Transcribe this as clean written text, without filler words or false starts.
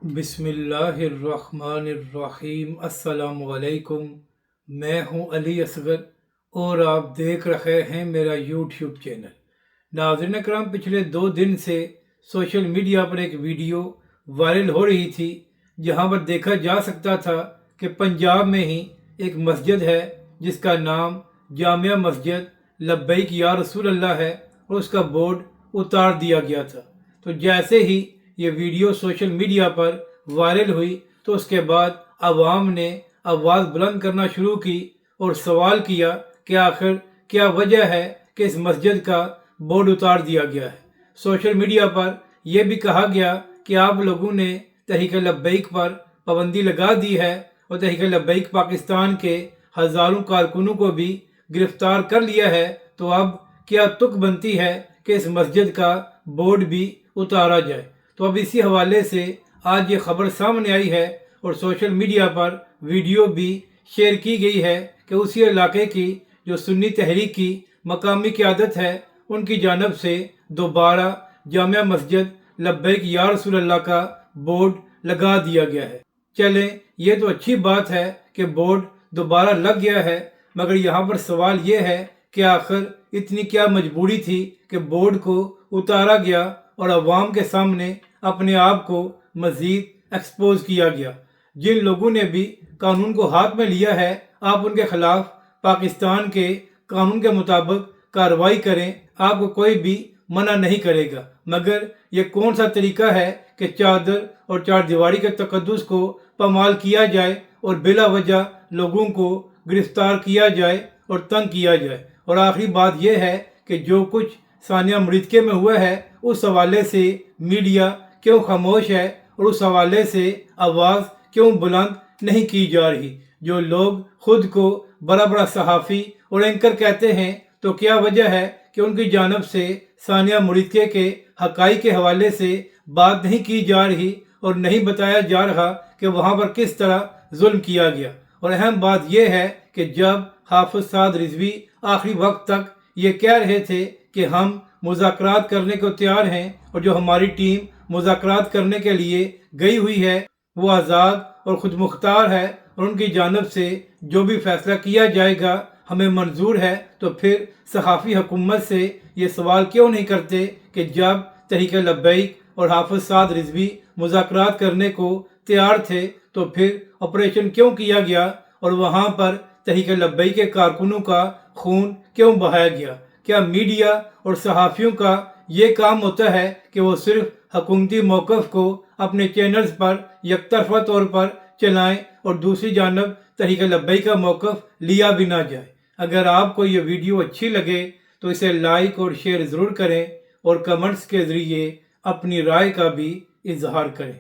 बिस्मिल्लाहिर्रहमानिर्रहीम। अस्सलाम वालेकुम। मैं हूं अली असगर और आप देख रहे हैं मेरा यूट्यूब चैनल। नाज़रीन करम, पिछले 2 दिन से सोशल मीडिया पर एक वीडियो वायरल हो रही थी जहां पर देखा जा सकता था कि पंजाब में ही एक मस्जिद है जिसका नाम जामिया मस्जिद लब्बैक या रसूल अल्लाह है और उसका बोर्ड उतार दिया गया था। तो जैसे ही ये वीडियो सोशल मीडिया पर वायरल हुई तो उसके बाद आवाम ने आवाज़ बुलंद करना शुरू की और सवाल किया कि आखिर क्या वजह है कि इस मस्जिद का बोर्ड उतार दिया गया है। सोशल मीडिया पर यह भी कहा गया कि आप लोगों ने तहरीक लब्बैक पर पाबंदी लगा दी है और तहरीक लब्बैक पाकिस्तान के हज़ारों कारकुनों को भी गिरफ्तार कर लिया है, तो अब क्या तुक बनती है कि इस मस्जिद का बोर्ड भी उतारा जाए। तो अब इसी हवाले से आज ये खबर सामने आई है और सोशल मीडिया पर वीडियो भी शेयर की गई है कि उसी इलाके की जो सुन्नी तहरीक की मकामी क़यादत है उनकी जानब से दोबारा जामिया मस्जिद लब्बैक या रसूल अल्लाह का बोर्ड लगा दिया गया है। चलें, ये तो अच्छी बात है कि बोर्ड दोबारा लग गया है, मगर यहाँ पर सवाल ये है कि आखिर इतनी क्या मजबूरी थी कि बोर्ड को उतारा गया और अवाम के सामने अपने आप को मज़ीद एक्सपोज किया गया। जिन लोगों ने भी कानून को हाथ में लिया है, आप उनके खिलाफ पाकिस्तान के कानून के मुताबिक कार्रवाई करें, आपको कोई भी मना नहीं करेगा। मगर ये कौन सा तरीका है कि चादर और चारदीवारी के तकद्दुस को पामाल किया जाए और बिला वजह लोगों को गिरफ्तार किया जाए और तंग किया जाए। और आखिरी बात यह है कि जो कुछ सानिया मृतके में हुआ है उस हवाले से मीडिया क्यों खामोश है और उस हवाले से आवाज़ क्यों बुलंद नहीं की जा रही। जो लोग खुद को बड़ा बड़ा सहाफ़ी और एंकर कहते हैं, तो क्या वजह है कि उनकी जानब से सानिया मृतके के हक़ाइक़ के हवाले से बात नहीं की जा रही और नहीं बताया जा रहा कि वहाँ पर किस तरह जुल्म किया गया। और अहम बात यह है कि जब हाफिज साद रिजवी आखिरी वक्त तक ये कह रहे थे कि हम मुज़ाकरात करने को तैयार हैं और जो हमारी टीम मुज़ाकरात करने के लिए गई हुई है वो आज़ाद और ख़ुद मुख्तार है और उनकी जानब से जो भी फैसला किया जाएगा हमें मंजूर है, तो फिर सहाफ़ी हुकूमत से ये सवाल क्यों नहीं करते कि जब तहरीक लब्बैक और हाफिज साद रिजवी मुज़ाकरात करने को तैयार थे तो फिर ऑपरेशन क्यों किया गया और वहाँ पर तहरीक लब्बैक के कारकुनों का खून क्यों बहाया गया। क्या मीडिया और सहाफ़ियों का ये काम होता है कि वो सिर्फ हुकूमती मौक़िफ़ को अपने चैनल्स पर यकतरफ़ा तौर पर चलाएं और दूसरी जानब तहरीक लब्बैक का मौक़िफ़ लिया भी ना जाए। अगर आपको ये वीडियो अच्छी लगे तो इसे लाइक और शेयर ज़रूर करें और कमेंट्स के ज़रिए अपनी राय का भी इजहार करें।